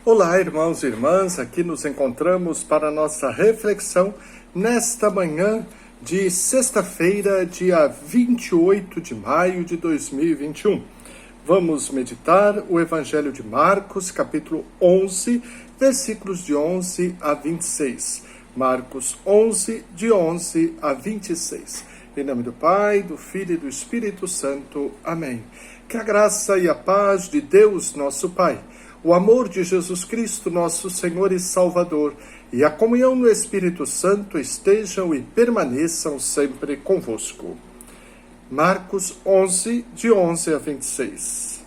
Olá, irmãos e irmãs, aqui nos encontramos para a nossa reflexão nesta manhã de sexta-feira, dia 28 de maio de 2021. Vamos meditar o Evangelho de Marcos, capítulo 11, versículos de 11 a 26. Marcos 11, de 11 a 26. Em nome do Pai, do Filho e do Espírito Santo. Amém. Que a graça e a paz de Deus, nosso Pai, o amor de Jesus Cristo, nosso Senhor e Salvador, e a comunhão no Espírito Santo estejam e permaneçam sempre convosco. Marcos 11, de 11 a 26.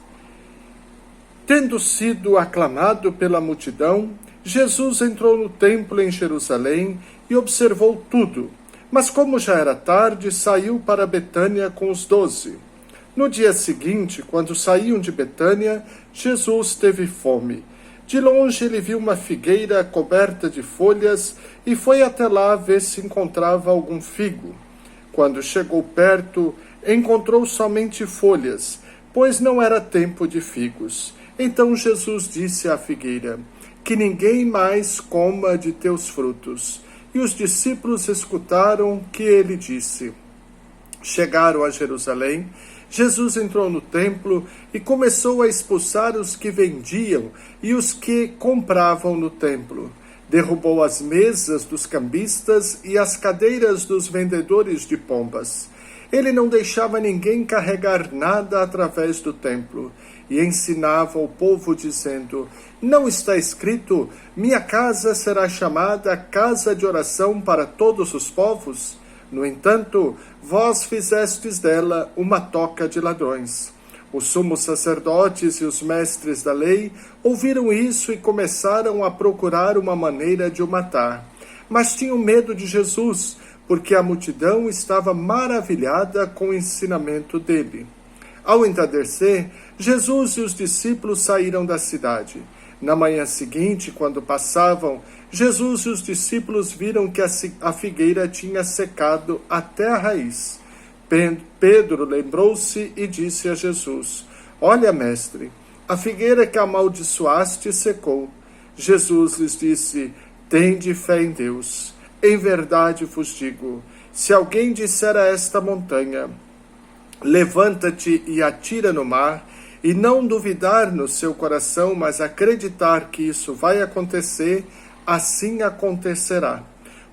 Tendo sido aclamado pela multidão, Jesus entrou no templo em Jerusalém e observou tudo. Mas como já era tarde, saiu para Betânia com os 12. No dia seguinte, quando saíam de Betânia, Jesus teve fome. De longe ele viu uma figueira coberta de folhas e foi até lá ver se encontrava algum figo. Quando chegou perto, encontrou somente folhas, pois não era tempo de figos. Então Jesus disse à figueira: que ninguém mais coma de teus frutos. E os discípulos escutaram que ele disse. Chegaram a Jerusalém. Jesus entrou no templo e começou a expulsar os que vendiam e os que compravam no templo. Derrubou as mesas dos cambistas e as cadeiras dos vendedores de pombas. Ele não deixava ninguém carregar nada através do templo e ensinava o povo dizendo: não está escrito, minha casa será chamada casa de oração para todos os povos? No entanto, vós fizestes dela uma toca de ladrões. Os sumos sacerdotes e os mestres da lei ouviram isso e começaram a procurar uma maneira de o matar. Mas tinham medo de Jesus, porque a multidão estava maravilhada com o ensinamento dele. Ao entardecer, Jesus e os discípulos saíram da cidade. Na manhã seguinte, quando passavam, Jesus e os discípulos viram que a figueira tinha secado até a raiz. Pedro lembrou-se e disse a Jesus: olha, mestre, a figueira que amaldiçoaste secou. Jesus lhes disse: tende fé em Deus. Em verdade vos digo, se alguém disser a esta montanha: levanta-te e atira no mar, e não duvidar no seu coração, mas acreditar que isso vai acontecer, assim acontecerá.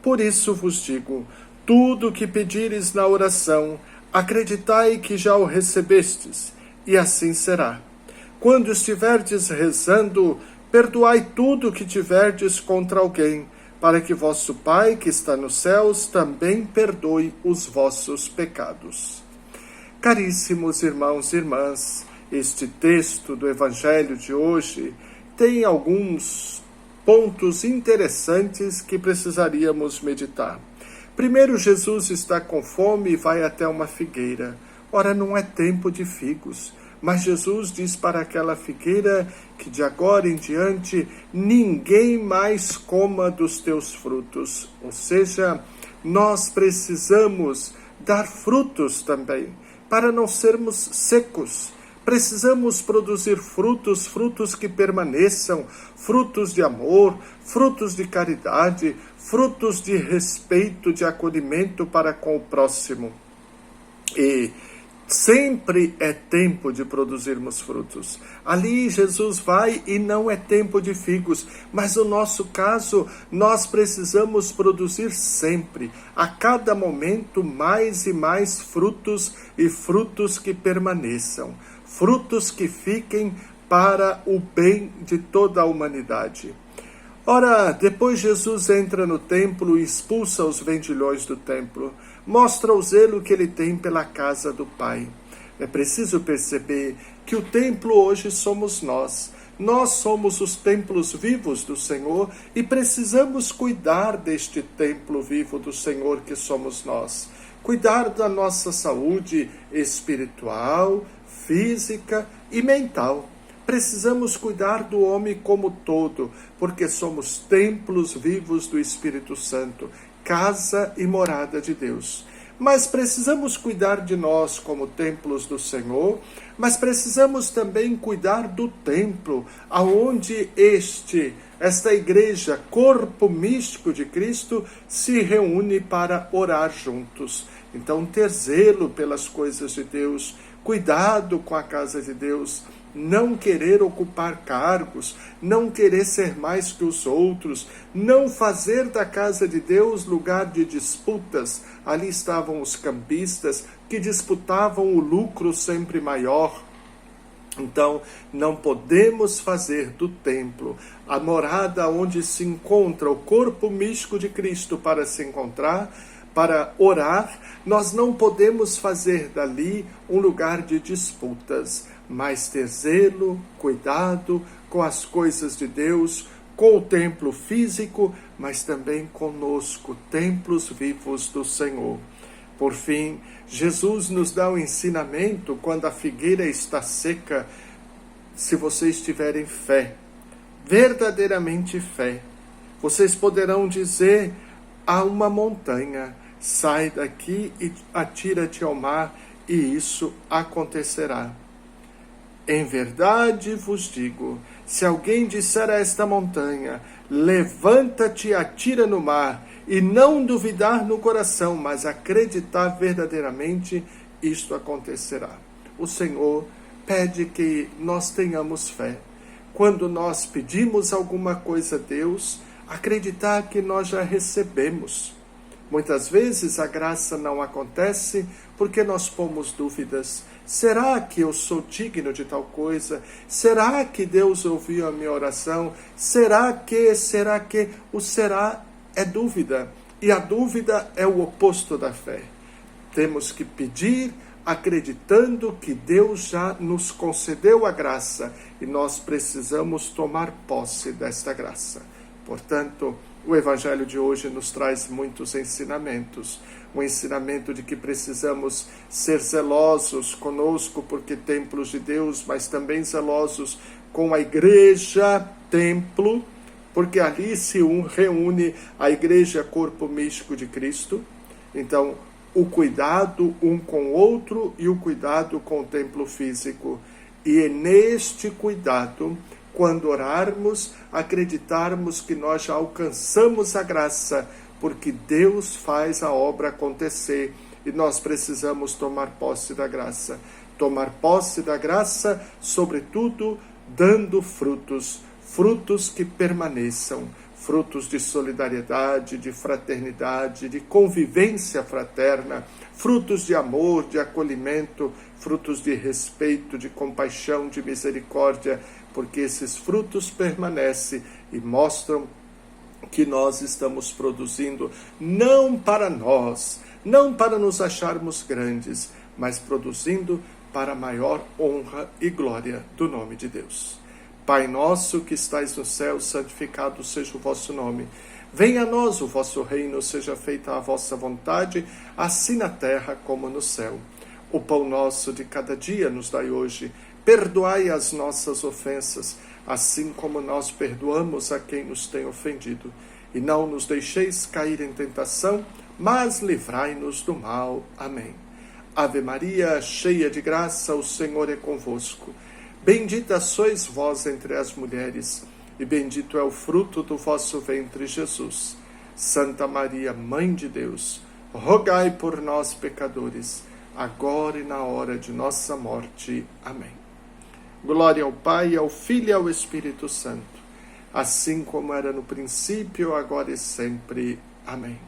Por isso vos digo, tudo o que pedires na oração, acreditai que já o recebestes, e assim será. Quando estiverdes rezando, perdoai tudo o que tiverdes contra alguém, para que vosso Pai, que está nos céus, também perdoe os vossos pecados. Caríssimos irmãos e irmãs, este texto do Evangelho de hoje tem alguns pontos interessantes que precisaríamos meditar. Primeiro, Jesus está com fome e vai até uma figueira. Ora, não é tempo de figos, mas Jesus diz para aquela figueira que de agora em diante ninguém mais coma dos teus frutos. Ou seja, nós precisamos dar frutos também, para não sermos secos. Precisamos produzir frutos, frutos que permaneçam, frutos de amor, frutos de caridade, frutos de respeito, de acolhimento para com o próximo. E sempre é tempo de produzirmos frutos. Ali Jesus vai e não é tempo de figos, mas no nosso caso, nós precisamos produzir sempre, a cada momento, mais e mais frutos e frutos que permaneçam. Frutos que fiquem para o bem de toda a humanidade. Ora, depois Jesus entra no templo e expulsa os vendilhões do templo. Mostra o zelo que ele tem pela casa do Pai. É preciso perceber que o templo hoje somos nós. Nós somos os templos vivos do Senhor e precisamos cuidar deste templo vivo do Senhor que somos nós. Cuidar da nossa saúde espiritual, física e mental. Precisamos cuidar do homem como todo, porque somos templos vivos do Espírito Santo, casa e morada de Deus. Mas precisamos cuidar de nós como templos do Senhor, Mas precisamos também cuidar do templo, aonde esta igreja, corpo místico de Cristo, se reúne para orar juntos. Então, ter zelo pelas coisas de Deus, cuidado com a casa de Deus, não querer ocupar cargos, não querer ser mais que os outros, não fazer da casa de Deus lugar de disputas. Ali estavam os campistas que disputavam o lucro sempre maior. Então, não podemos fazer do templo a morada onde se encontra o corpo místico de Cristo para se encontrar, para orar. Nós não podemos fazer dali um lugar de disputas, mas ter zelo, cuidado com as coisas de Deus, com o templo físico, mas também conosco, templos vivos do Senhor. Por fim, Jesus nos dá um ensinamento quando a figueira está seca. Se vocês tiverem fé, verdadeiramente fé, vocês poderão dizer a uma montanha: sai daqui e atira-te ao mar, e isso acontecerá. Em verdade vos digo, se alguém disser a esta montanha, levanta-te e atira no mar, e não duvidar no coração, mas acreditar verdadeiramente, isto acontecerá. O Senhor pede que nós tenhamos fé. Quando nós pedimos alguma coisa a Deus, acreditar que nós já recebemos. Muitas vezes a graça não acontece porque nós pomos dúvidas. Será que eu sou digno de tal coisa? Será que Deus ouviu a minha oração? Será que? O será é dúvida. E a dúvida é o oposto da fé. Temos que pedir acreditando que Deus já nos concedeu a graça e nós precisamos tomar posse desta graça. Portanto, o Evangelho de hoje nos traz muitos ensinamentos. O ensinamento de que precisamos ser zelosos conosco, porque templos de Deus, mas também zelosos com a igreja, templo, porque ali se reúne a igreja, corpo místico de Cristo. Então, o cuidado um com o outro e o cuidado com o templo físico. E é neste cuidado, quando orarmos, acreditarmos que nós já alcançamos a graça, porque Deus faz a obra acontecer e nós precisamos tomar posse da graça. Tomar posse da graça, sobretudo, dando frutos, frutos que permaneçam, frutos de solidariedade, de fraternidade, de convivência fraterna, frutos de amor, de acolhimento, frutos de respeito, de compaixão, de misericórdia, porque esses frutos permanecem e mostram que nós estamos produzindo não para nós, não para nos acharmos grandes, mas produzindo para a maior honra e glória do nome de Deus. Pai nosso que estais no céu, santificado seja o vosso nome. Venha a nós o vosso reino, seja feita a vossa vontade, assim na terra como no céu. O pão nosso de cada dia nos dai hoje. Perdoai as nossas ofensas, assim como nós perdoamos a quem nos tem ofendido. E não nos deixeis cair em tentação, mas livrai-nos do mal. Amém. Ave Maria, cheia de graça, o Senhor é convosco. Bendita sois vós entre as mulheres, e bendito é o fruto do vosso ventre, Jesus. Santa Maria, Mãe de Deus, rogai por nós, pecadores, agora e na hora de nossa morte. Amém. Glória ao Pai, ao Filho e ao Espírito Santo, assim como era no princípio, agora e sempre. Amém.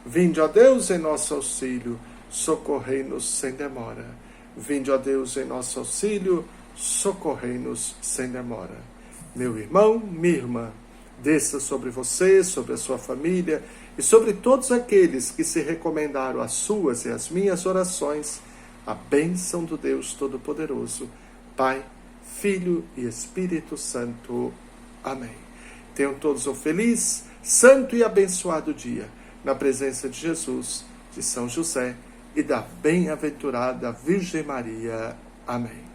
Vinde, ó Deus, em nosso auxílio, socorrei-nos sem demora. Vinde, ó Deus, em nosso auxílio, socorrei-nos sem demora. Meu irmão, minha irmã, desça sobre você, sobre a sua família e sobre todos aqueles que se recomendaram às suas e às minhas orações, a bênção do Deus Todo-Poderoso, Pai, Filho e Espírito Santo. Amém. Tenham todos um feliz, santo e abençoado dia, na presença de Jesus, de São José e da bem-aventurada Virgem Maria. Amém.